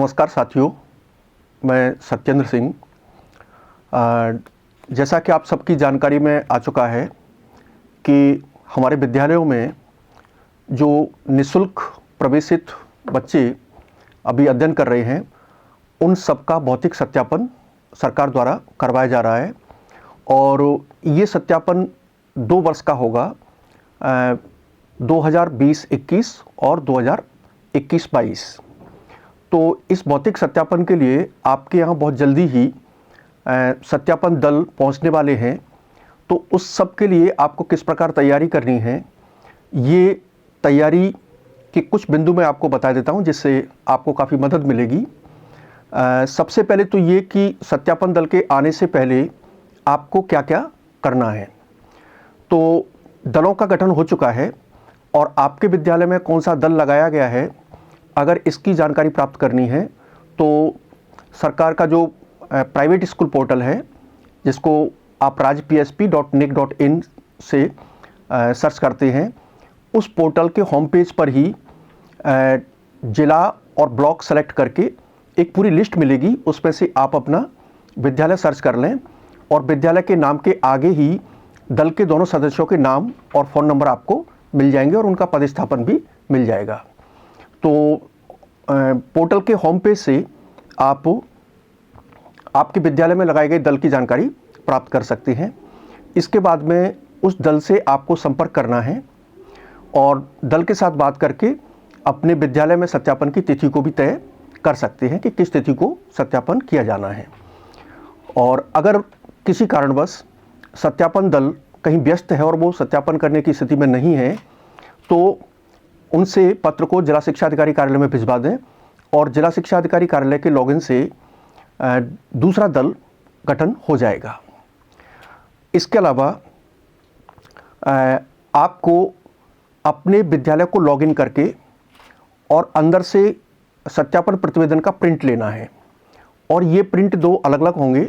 नमस्कार साथियों, मैं सत्येंद्र सिंह। जैसा कि आप सबकी जानकारी में आ चुका है कि हमारे विद्यालयों में जो निःशुल्क प्रवेशित बच्चे अभी अध्ययन कर रहे हैं, उन सब का भौतिक सत्यापन सरकार द्वारा करवाया जा रहा है और ये सत्यापन 2 वर्ष का होगा, 2020-21 और 2021-22। तो इस भौतिक सत्यापन के लिए आपके यहाँ बहुत जल्दी ही सत्यापन दल पहुँचने वाले हैं। तो उस सब के लिए आपको किस प्रकार तैयारी करनी है, ये तैयारी के कुछ बिंदु मैं आपको बता देता हूँ, जिससे आपको काफ़ी मदद मिलेगी। सबसे पहले तो ये कि सत्यापन दल के आने से पहले आपको क्या क्या करना है। तो दलों का गठन हो चुका है और आपके विद्यालय में कौन सा दल लगाया गया है, अगर इसकी जानकारी प्राप्त करनी है तो सरकार का जो प्राइवेट स्कूल पोर्टल है, जिसको आप rajpsp.nic.in से सर्च करते हैं, उस पोर्टल के होम पेज पर ही जिला और ब्लॉक सेलेक्ट करके एक पूरी लिस्ट मिलेगी। उसमें से आप अपना विद्यालय सर्च कर लें और विद्यालय के नाम के आगे ही दल के दोनों सदस्यों के नाम और फ़ोन नंबर आपको मिल जाएंगे और उनका पदस्थापन भी मिल जाएगा। तो पोर्टल के होम पेज से आप आपके विद्यालय में लगाए गए दल की जानकारी प्राप्त कर सकते हैं। इसके बाद में उस दल से आपको संपर्क करना है और दल के साथ बात करके अपने विद्यालय में सत्यापन की तिथि को भी तय कर सकते हैं कि किस तिथि को सत्यापन किया जाना है। और अगर किसी कारणवश सत्यापन दल कहीं व्यस्त है और वो सत्यापन करने की स्थिति में नहीं है, तो उनसे पत्र को जिला शिक्षा अधिकारी कार्यालय में भिजवा दें और जिला शिक्षा अधिकारी कार्यालय के लॉगिन से दूसरा दल गठन हो जाएगा। इसके अलावा आपको अपने विद्यालय को लॉगिन करके और अंदर से सत्यापन प्रतिवेदन का प्रिंट लेना है और ये प्रिंट 2 अलग अलग होंगे,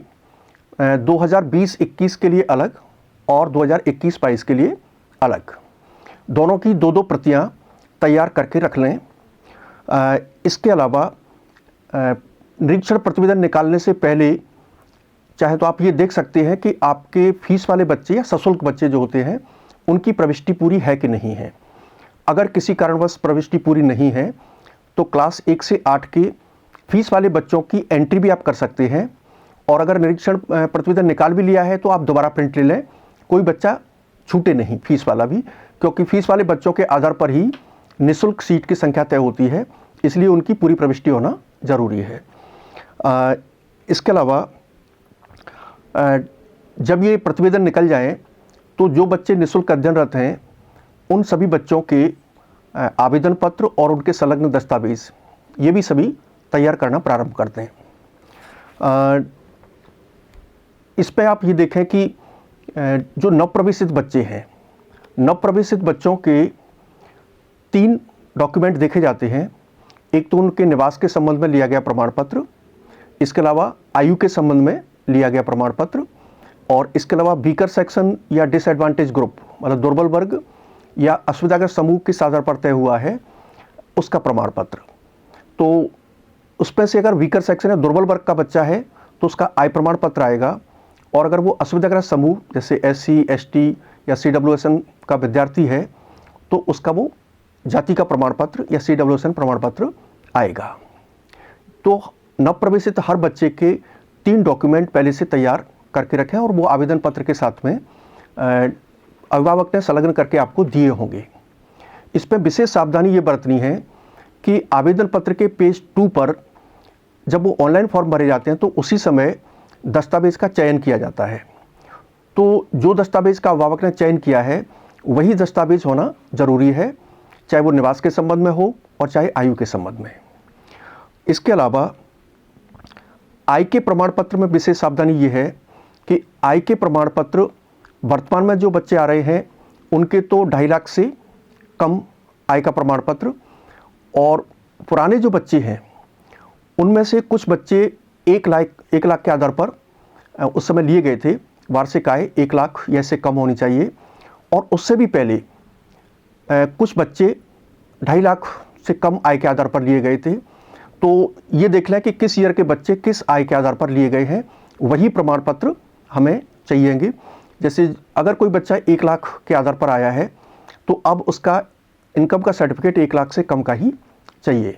2020-21 के लिए अलग और 2021-22 के लिए अलग। दोनों की 2-2 प्रतियां तैयार करके रख लें। इसके अलावा निरीक्षण प्रतिवेदन निकालने से पहले चाहे तो आप ये देख सकते हैं कि आपके फीस वाले बच्चे या सशुल्क बच्चे जो होते हैं, उनकी प्रविष्टि पूरी है कि नहीं है। अगर किसी कारणवश प्रविष्टि पूरी नहीं है तो क्लास 1 से 8 के फीस वाले बच्चों की एंट्री भी आप कर सकते हैं और अगर निरीक्षण प्रतिवेदन निकाल भी लिया है तो आप दोबारा प्रिंट ले लें, कोई बच्चा छूटे नहीं, फीस वाला भी, क्योंकि फीस वाले बच्चों के आधार पर ही निःशुल्क सीट की संख्या तय होती है, इसलिए उनकी पूरी प्रविष्टि होना जरूरी है। इसके अलावा जब ये प्रतिवेदन निकल जाए तो जो बच्चे निःशुल्क अध्ययनरत हैं, उन सभी बच्चों के आवेदन पत्र और उनके संलग्न दस्तावेज ये भी सभी तैयार करना प्रारंभ करते हैं। इस पे आप ये देखें कि जो नवप्रवेशित बच्चे हैं, नवप्रवेशित बच्चों के 3 डॉक्यूमेंट देखे जाते हैं। एक तो उनके निवास के संबंध में लिया गया प्रमाण पत्र, इसके अलावा आयु के संबंध में लिया गया प्रमाण पत्र और इसके अलावा वीकर सेक्शन या डिसएडवांटेज ग्रुप, मतलब दुर्बल वर्ग या असुविधाग्रस्त समूह किस आधार पर तय हुआ है, उसका प्रमाण पत्र। तो उसमें से अगर वीकर सेक्शन या दुर्बल वर्ग का बच्चा है तो उसका आय प्रमाण पत्र आएगा और अगर वो असुविधाग्रस्त समूह जैसे SC, ST या CWSN का विद्यार्थी है तो उसका वो जाति का प्रमाण पत्र या CWSN प्रमाण पत्र आएगा। तो नवप्रवेशित हर बच्चे के 3 डॉक्यूमेंट पहले से तैयार करके रखें और वो आवेदन पत्र के साथ में अभिभावक ने संलग्न करके आपको दिए होंगे। इसमें विशेष सावधानी ये बरतनी है कि आवेदन पत्र के पेज 2 पर जब वो ऑनलाइन फॉर्म भरे जाते हैं तो उसी समय दस्तावेज का चयन किया जाता है। तो जो दस्तावेज का अभिभावक ने चयन किया है वही दस्तावेज होना जरूरी है, चाहे वो निवास के संबंध में हो और चाहे आयु के संबंध में। इसके अलावा आय के प्रमाण पत्र में विशेष सावधानी ये है कि आय के प्रमाण पत्र वर्तमान में जो बच्चे आ रहे हैं उनके तो 2.5 लाख से कम आय का प्रमाण पत्र, और पुराने जो बच्चे हैं उनमें से कुछ बच्चे 1 लाख के आधार पर उस समय लिए गए थे। वार्षिक आय 1 लाख या इससे कम होनी चाहिए, और उससे भी पहले कुछ बच्चे 2.5 लाख से कम आय के आधार पर लिए गए थे। तो ये देख लें कि किस ईयर के बच्चे किस आय के आधार पर लिए गए हैं, वही प्रमाण पत्र हमें चाहिएंगे। जैसे अगर कोई बच्चा 1 लाख के आधार पर आया है तो अब उसका इनकम का सर्टिफिकेट 1 लाख से कम का ही चाहिए।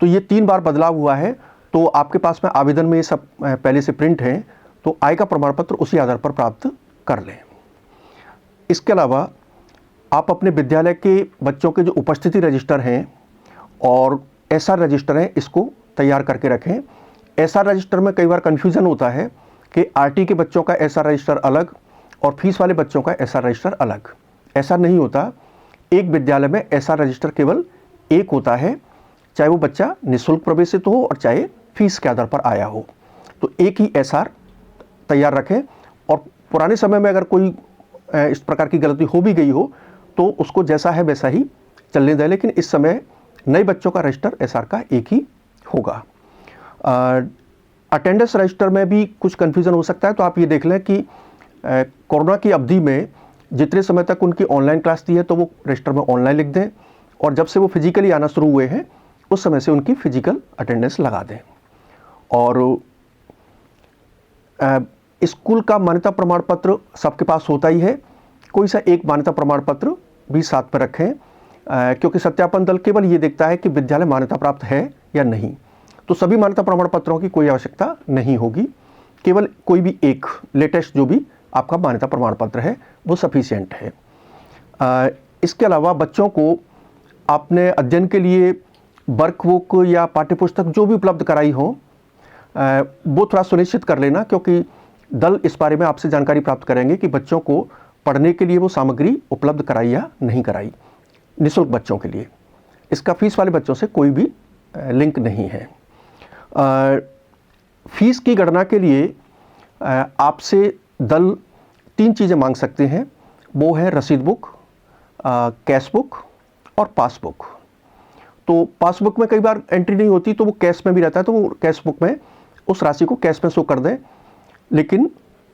तो ये 3 बार बदलाव हुआ है, तो आपके पास में आवेदन में ये सब पहले से प्रिंट है, तो आय का प्रमाण पत्र उसी आधार पर प्राप्त कर लें। इसके अलावा आप अपने विद्यालय के बच्चों के जो उपस्थिति रजिस्टर हैं और एसआर रजिस्टर हैं, इसको तैयार करके रखें। एसआर रजिस्टर में कई बार कन्फ्यूज़न होता है कि आरटी के बच्चों का एसआर रजिस्टर अलग और फीस वाले बच्चों का एसआर रजिस्टर अलग। ऐसा नहीं होता, एक विद्यालय में एसआर रजिस्टर केवल एक होता है, चाहे वो बच्चा निःशुल्क प्रवेशित हो और चाहे फीस के आधार पर आया हो। तो एक ही एसआर तैयार रखें, और पुराने समय में अगर कोई इस प्रकार की गलती हो भी गई हो तो उसको जैसा है वैसा ही चलने दें, लेकिन इस समय नए बच्चों का रजिस्टर एसआर का एक ही होगा। अटेंडेंस रजिस्टर में भी कुछ कन्फ्यूज़न हो सकता है, तो आप ये देख लें कि कोरोना की अवधि में जितने समय तक उनकी ऑनलाइन क्लास थी है तो वो रजिस्टर में ऑनलाइन लिख दें, और जब से वो फिजिकली आना शुरू हुए हैं उस समय से उनकी फिजिकल अटेंडेंस लगा दें। और स्कूल का मान्यता प्रमाण पत्र सबके पास होता ही है, कोई सा एक मान्यता प्रमाण पत्र भी साथ में रखें, क्योंकि सत्यापन दल केवल ये देखता है कि विद्यालय मान्यता प्राप्त है या नहीं। तो सभी मान्यता प्रमाण पत्रों की कोई आवश्यकता नहीं होगी, केवल कोई भी एक लेटेस्ट जो भी आपका मान्यता प्रमाण पत्र है वो सफिशिएंट है। इसके अलावा बच्चों को आपने अध्ययन के लिए वर्कबुक या पाठ्यपुस्तक जो भी उपलब्ध कराई हो वो थोड़ा सुनिश्चित कर लेना, क्योंकि दल इस बारे में आपसे जानकारी प्राप्त करेंगे कि बच्चों को पढ़ने के लिए वो सामग्री उपलब्ध कराई या नहीं कराई, निःशुल्क बच्चों के लिए। इसका फीस वाले बच्चों से कोई भी लिंक नहीं है। फीस की गणना के लिए आपसे दल 3 चीज़ें मांग सकते हैं, वो है रसीद बुक, कैश बुक और पासबुक। तो पासबुक में कई बार एंट्री नहीं होती तो वो कैश में भी रहता है, तो वो कैश बुक में उस राशि को कैश में शो कर दें। लेकिन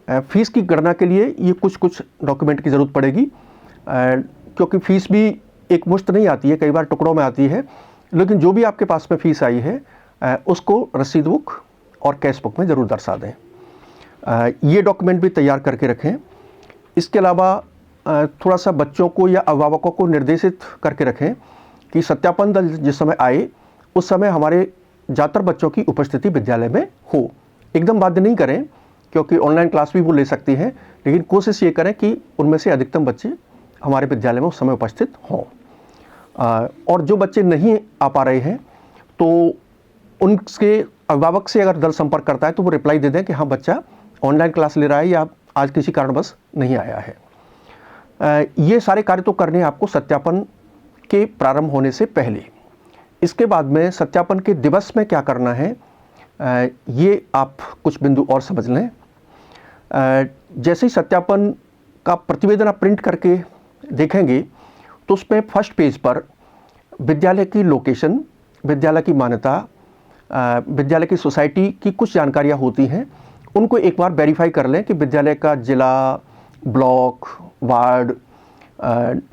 फीस की गणना के लिए ये कुछ डॉक्यूमेंट की ज़रूरत पड़ेगी, क्योंकि फ़ीस भी एक मुश्त नहीं आती है, कई बार टुकड़ों में आती है। लेकिन जो भी आपके पास में फ़ीस आई है उसको रसीद बुक और कैश बुक में ज़रूर दर्शा दें। ये डॉक्यूमेंट भी तैयार करके रखें। इसके अलावा थोड़ा सा बच्चों को या अभिभावकों को निर्देशित करके रखें कि सत्यापन दल जिस समय आए उस समय हमारे ज़्यादातर बच्चों की उपस्थिति विद्यालय में हो। एकदम बाध्य नहीं करें, क्योंकि ऑनलाइन क्लास भी वो ले सकती हैं, लेकिन कोशिश ये करें कि उनमें से अधिकतम बच्चे हमारे विद्यालय में उस समय उपस्थित हों। और जो बच्चे नहीं आ पा रहे हैं तो उनके अभिभावक से अगर दल संपर्क करता है तो वो रिप्लाई दे दें कि हाँ, बच्चा ऑनलाइन क्लास ले रहा है या आज किसी कारणवश नहीं आया है। ये सारे कार्य तो करने आपको सत्यापन के प्रारंभ होने से पहले। इसके बाद में सत्यापन के दिवस में क्या करना है, ये आप कुछ बिंदु और समझ लें। जैसे ही सत्यापन का प्रतिवेदन आप प्रिंट करके देखेंगे तो उसमें फर्स्ट पेज पर विद्यालय की लोकेशन, विद्यालय की मान्यता, विद्यालय की सोसाइटी की कुछ जानकारियाँ होती हैं। उनको एक बार वेरीफाई कर लें कि विद्यालय का जिला, ब्लॉक, वार्ड,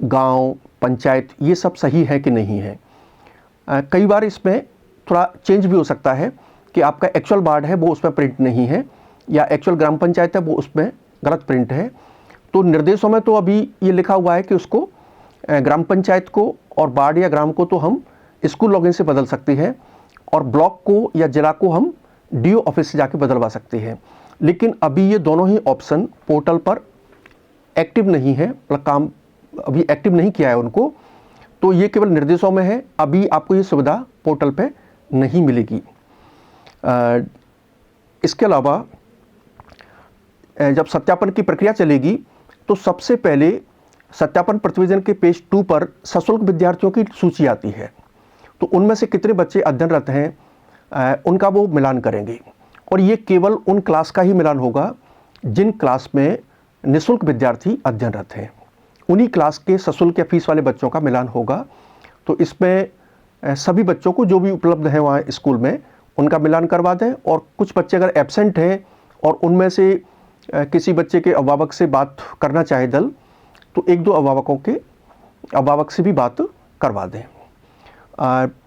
गांव, पंचायत ये सब सही है कि नहीं है। कई बार इसमें थोड़ा चेंज भी हो सकता है कि आपका एक्चुअल वार्ड है वो उसमें प्रिंट नहीं है, या एक्चुअल ग्राम पंचायत है वो उसमें गलत प्रिंट है। तो निर्देशों में तो अभी ये लिखा हुआ है कि उसको ग्राम पंचायत को और वार्ड या ग्राम को तो हम स्कूल लॉगिन से बदल सकते हैं, और ब्लॉक को या जिला को हम डीओ ऑफिस से जाके बदलवा सकते हैं। लेकिन अभी ये दोनों ही ऑप्शन पोर्टल पर एक्टिव नहीं है, मतलब काम अभी एक्टिव नहीं किया है उनको, तो ये केवल निर्देशों में है। अभी आपको ये सुविधा पोर्टल पे नहीं मिलेगी। इसके अलावा जब सत्यापन की प्रक्रिया चलेगी तो सबसे पहले सत्यापन प्रतिवेदन के पेज 2 पर सशुल्क विद्यार्थियों की सूची आती है। तो उनमें से कितने बच्चे अध्ययनरत हैं उनका वो मिलान करेंगे, और ये केवल उन क्लास का ही मिलान होगा जिन क्लास में निःशुल्क विद्यार्थी अध्ययनरत हैं। उन्हीं क्लास के सशुल्क या फीस वाले बच्चों का मिलान होगा। तो इसमें सभी बच्चों को जो भी उपलब्ध है वहाँ स्कूल में उनका मिलान करवा दें, और कुछ बच्चे अगर एब्सेंट हैं और उनमें से किसी बच्चे के अभिभावक से बात करना चाहे दल, तो 1-2 अभिभावक से भी बात करवा दें।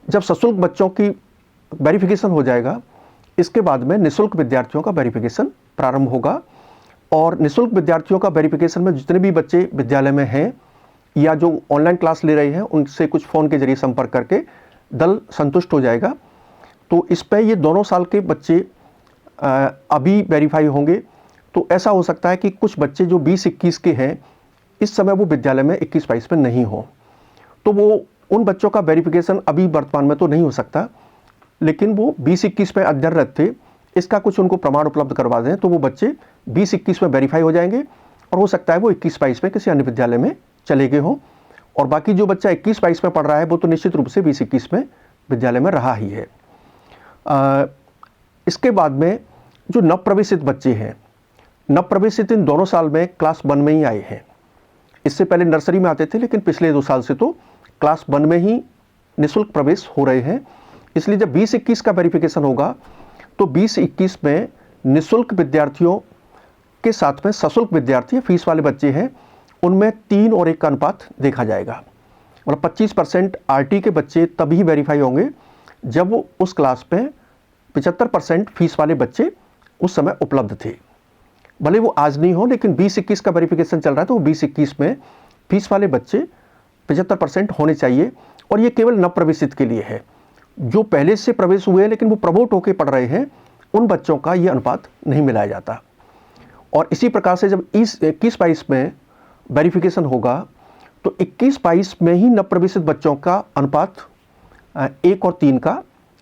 जब सशुल्क बच्चों की वेरिफिकेशन हो जाएगा, इसके बाद में निःशुल्क विद्यार्थियों का वेरिफिकेशन प्रारंभ होगा। और निःशुल्क विद्यार्थियों का वेरिफिकेशन में जितने भी बच्चे विद्यालय में हैं या जो ऑनलाइन क्लास ले रहे हैं, उनसे कुछ फ़ोन के जरिए संपर्क करके दल संतुष्ट हो जाएगा। तो इस पे ये दोनों साल के बच्चे अभी वेरीफाई होंगे। तो ऐसा हो सकता है कि कुछ बच्चे जो 20-21 के हैं, इस समय वो विद्यालय में 21-22 में नहीं हो, तो वो उन बच्चों का वेरिफिकेशन अभी वर्तमान में तो नहीं हो सकता, लेकिन वो 20-21 में अध्ययनरत थे, इसका कुछ उनको प्रमाण उपलब्ध करवा दें तो वो बच्चे 20-21 में वेरीफाई हो जाएंगे और हो सकता है वो 21-22 में किसी अन्य विद्यालय में चले गए हों। और बाकी जो बच्चा 21-22 में पढ़ रहा है वो तो निश्चित रूप से 20-21 में विद्यालय में रहा ही है। इसके बाद में जो नवप्रवेशित बच्चे हैं, नवप्रवेशित इन दोनों साल में क्लास 1 में ही आए हैं। इससे पहले नर्सरी में आते थे, लेकिन पिछले 2 साल से तो क्लास 1 में ही निःशुल्क प्रवेश हो रहे हैं। इसलिए जब 20-21 का वेरिफिकेशन होगा तो 20-21 में निःशुल्क विद्यार्थियों के साथ में सशुल्क विद्यार्थी, फीस वाले बच्चे हैं, उनमें 3 और 1 का अनुपात देखा जाएगा। मतलब 25% आरटी के बच्चे तभी वेरीफाई होंगे जब उस क्लास में 75% फीस वाले बच्चे उस समय उपलब्ध थे। भले वो आज नहीं हो, लेकिन 20-21 का वेरिफिकेशन चल रहा है तो 20-21 में फीस वाले बच्चे 75% होने चाहिए। और ये केवल नवप्रवेशित के लिए है। जो पहले से प्रवेश हुए हैं लेकिन वो प्रमोट होकर पढ़ रहे हैं, उन बच्चों का ये अनुपात नहीं मिलाया जाता। और इसी प्रकार से जब 21-22 में वेरिफिकेशन होगा तो 21-22 में ही नवप्रवेशित बच्चों का अनुपात 1 और 3 का,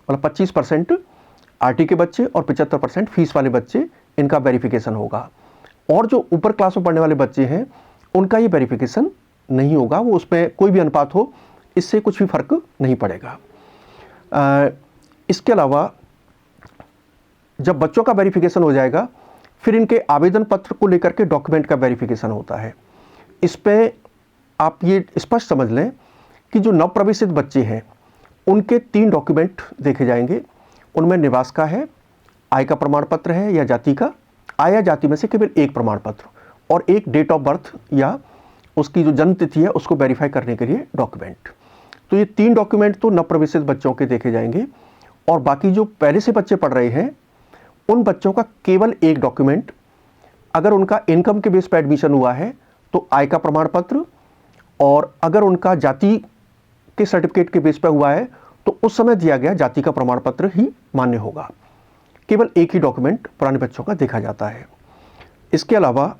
मतलब 25% आरटी के बच्चे और 75% फीस वाले बच्चे, इनका वेरिफिकेशन होगा। और जो ऊपर क्लास में पढ़ने वाले बच्चे हैं उनका ये वेरिफिकेशन नहीं होगा। वो उसमें कोई भी अनुपात हो, इससे कुछ भी फर्क नहीं पड़ेगा। इसके अलावा जब बच्चों का वेरिफिकेशन हो जाएगा, फिर इनके आवेदन पत्र को लेकर के डॉक्यूमेंट का वेरिफिकेशन होता है। इस पे आप ये स्पष्ट समझ लें कि जो नवप्रवेशित बच्चे हैं उनके 3 डॉक्यूमेंट देखे जाएंगे। उनमें निवास का है, आय का प्रमाण पत्र है या जाति का, आय या जाति में से केवल 1 प्रमाण पत्र, और एक डेट ऑफ बर्थ या उसकी जो जन्म तिथि है उसको वेरीफाई करने के लिए डॉक्यूमेंट। तो ये 3 डॉक्यूमेंट तो नवप्रवेशित बच्चों के देखे जाएंगे। और बाकी जो पहले से बच्चे पढ़ रहे हैं उन बच्चों का केवल 1 डॉक्यूमेंट, अगर उनका इनकम के बेस पर एडमिशन हुआ है तो आय का प्रमाण पत्र, और अगर उनका जाति के सर्टिफिकेट के बेस पर हुआ है तो उस समय दिया गया जाति का प्रमाण पत्र ही मान्य होगा। केवल 1 ही डॉक्यूमेंट पुराने बच्चों का देखा जाता है। इसके अलावा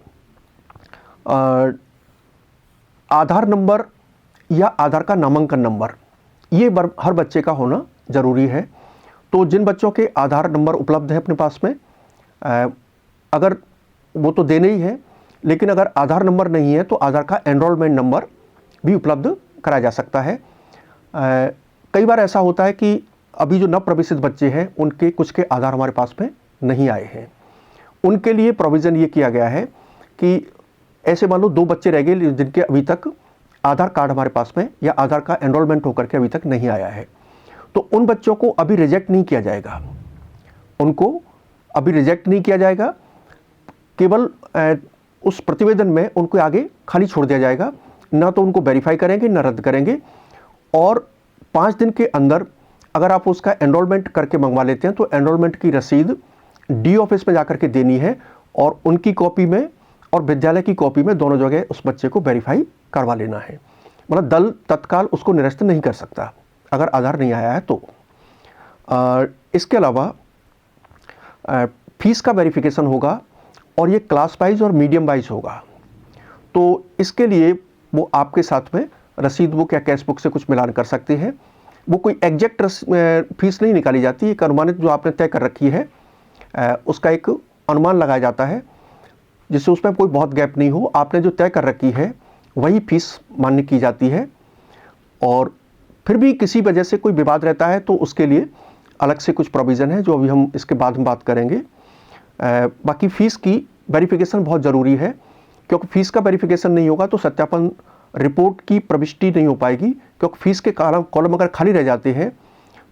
आधार नंबर या आधार का नामांकन नंबर, ये हर बच्चे का होना जरूरी है। तो जिन बच्चों के आधार नंबर उपलब्ध है अपने पास में, अगर वो तो देने ही है, लेकिन अगर आधार नंबर नहीं है तो आधार का एनरोलमेंट नंबर भी उपलब्ध कराया जा सकता है। कई बार ऐसा होता है कि अभी जो नवप्रवेशित बच्चे हैं उनके कुछ के आधार हमारे पास में नहीं आए हैं। उनके लिए प्रोविज़न ये किया गया है कि ऐसे मान लो 2 बच्चे रह गए जिनके अभी तक आधार कार्ड हमारे पास में या आधार का एनरोलमेंट होकर के अभी तक नहीं आया है, तो उन बच्चों को अभी रिजेक्ट नहीं किया जाएगा। उनको अभी रिजेक्ट नहीं किया जाएगा, केवल उस प्रतिवेदन में उनको आगे खाली छोड़ दिया जाएगा। ना तो उनको वेरीफाई करेंगे ना रद्द करेंगे। और 5 दिन के अंदर अगर आप उसका एनरोलमेंट करके मंगवा लेते हैं तो एनरोलमेंट की रसीद डी ऑफिस में जाकर के देनी है, और उनकी कॉपी में और विद्यालय की कॉपी में दोनों जगह उस बच्चे को वेरीफाई करवा लेना है। मतलब दल तत्काल उसको निरस्त नहीं कर सकता अगर आधार नहीं आया है तो। इसके अलावा फीस का वेरिफिकेशन होगा और ये क्लास वाइज और मीडियम वाइज होगा। तो इसके लिए वो आपके साथ में रसीद बुक या कैश बुक से कुछ मिलान कर सकते हैं। वो कोई एग्जैक्ट फीस नहीं निकाली जाती, एक अनुमानित जो आपने तय कर रखी है उसका एक अनुमान लगाया जाता है, जिससे उसमें कोई बहुत गैप नहीं हो। आपने जो तय कर रखी है वही फीस मान्य की जाती है। और फिर भी किसी वजह से कोई विवाद रहता है तो उसके लिए अलग से कुछ प्रोविज़न है जो अभी हम इसके बाद में बात करेंगे। बाकी फ़ीस की वेरिफिकेशन बहुत ज़रूरी है, क्योंकि फ़ीस का वेरिफिकेशन नहीं होगा तो सत्यापन रिपोर्ट की प्रविष्टि नहीं हो पाएगी। क्योंकि फ़ीस के कॉलम अगर खाली रह जाते हैं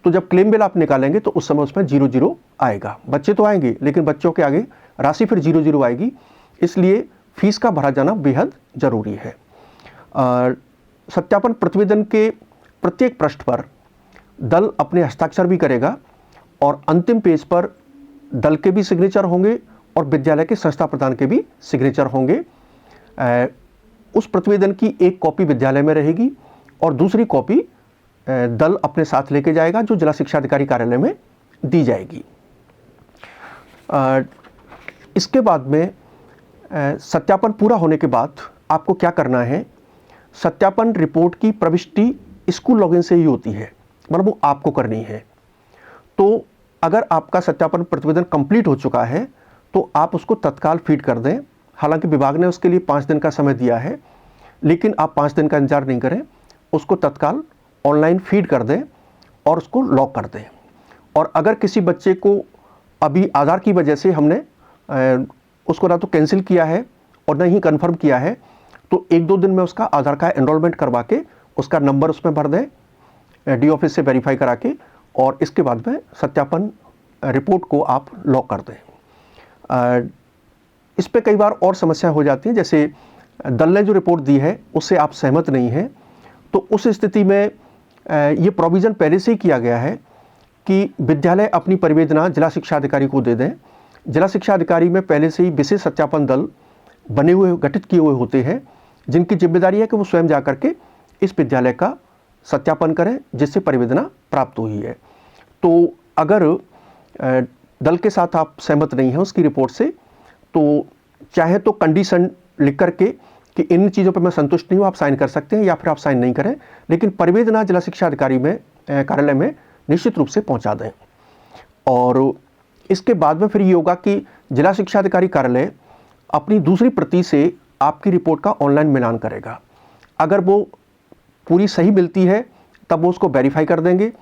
तो जब क्लेम बिल आप निकालेंगे तो उस समय उसमें 00 आएगा। बच्चे तो आएंगे लेकिन बच्चों के आगे राशि फिर 00 आएगी। इसलिए फ़ीस का भरा जाना बेहद ज़रूरी है। सत्यापन प्रतिवेदन के प्रत्येक पृष्ठ पर दल अपने हस्ताक्षर भी करेगा और अंतिम पेज पर दल के भी सिग्नेचर होंगे और विद्यालय के संस्था प्रधान के भी सिग्नेचर होंगे। उस प्रतिवेदन की एक कॉपी विद्यालय में रहेगी और दूसरी कॉपी दल अपने साथ लेके जाएगा, जो जिला शिक्षा अधिकारी कार्यालय में दी जाएगी। इसके बाद में सत्यापन पूरा होने के बाद आपको क्या करना है, सत्यापन रिपोर्ट की प्रविष्टि स्कूल लॉगिन से ही होती है, मतलब वो आपको करनी है। तो अगर आपका सत्यापन प्रतिवेदन कंप्लीट हो चुका है तो आप उसको तत्काल फीड कर दें। हालांकि विभाग ने उसके लिए 5 दिन का समय दिया है, लेकिन आप 5 दिन का इंतजार नहीं करें, उसको तत्काल ऑनलाइन फीड कर दें और उसको लॉक कर दें। और अगर किसी बच्चे को अभी आधार की वजह से हमने उसको ना तो कैंसिल किया है और ना ही कन्फर्म किया है, तो 1-2 दिन में उसका आधार का एनरोलमेंट करवा के उसका नंबर उसमें भर दें डी ऑफिस से वेरीफाई करा के, और इसके बाद में सत्यापन रिपोर्ट को आप लॉक कर दें। इस पे कई बार और समस्या हो जाती है, जैसे दल ने जो रिपोर्ट दी है उससे आप सहमत नहीं हैं, तो उस स्थिति में ये प्रोविज़न पहले से ही किया गया है कि विद्यालय अपनी परिवेदना जिला शिक्षा अधिकारी को दे दें। जिला शिक्षा अधिकारी में पहले से ही विशेष सत्यापन दल बने हुए, गठित किए हुए होते हैं, जिनकी जिम्मेदारी है कि वो स्वयं जाकर के इस विद्यालय का सत्यापन करें जिससे परिवेदना प्राप्त हुई है। तो अगर दल के साथ आप सहमत नहीं हैं उसकी रिपोर्ट से, तो चाहे तो कंडीशन लिख करके कि इन चीज़ों पर मैं संतुष्ट नहीं हूँ, आप साइन कर सकते हैं, या फिर आप साइन नहीं करें, लेकिन परिवेदना जिला शिक्षा अधिकारी में कार्यालय में निश्चित रूप से पहुँचा दें। और इसके बाद में फिर ये होगा कि जिला शिक्षा अधिकारी कार्यालय अपनी दूसरी प्रति से आपकी रिपोर्ट का ऑनलाइन मिलान करेगा। अगर वो पूरी सही मिलती है तब वो उसको वेरीफाई कर देंगे,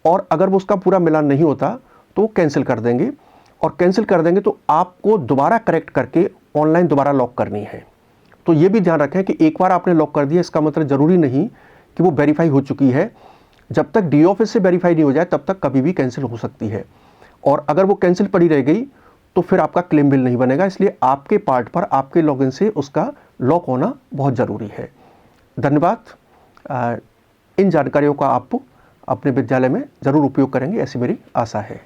और अगर वो उसका पूरा मिलान नहीं होता तो वो कैंसिल कर देंगे, और कैंसिल कर देंगे तो आपको दोबारा करेक्ट करके ऑनलाइन दोबारा लॉक करनी है। तो ये भी ध्यान रखें कि एक बार आपने लॉक कर दिया इसका मतलब ज़रूरी नहीं कि वो वेरीफाई हो चुकी है। जब तक डी ऑफिस से वेरीफाई नहीं हो जाए तब तक कभी भी कैंसिल हो सकती है, और अगर वो कैंसिल पड़ी रह गई तो फिर आपका क्लेम बिल नहीं बनेगा। इसलिए आपके पार्ट पर आपके लॉगिन से उसका लॉक होना बहुत ज़रूरी है। धन्यवाद। इन जानकारियों का आप अपने विद्यालय में ज़रूर उपयोग करेंगे, ऐसी मेरी आशा है।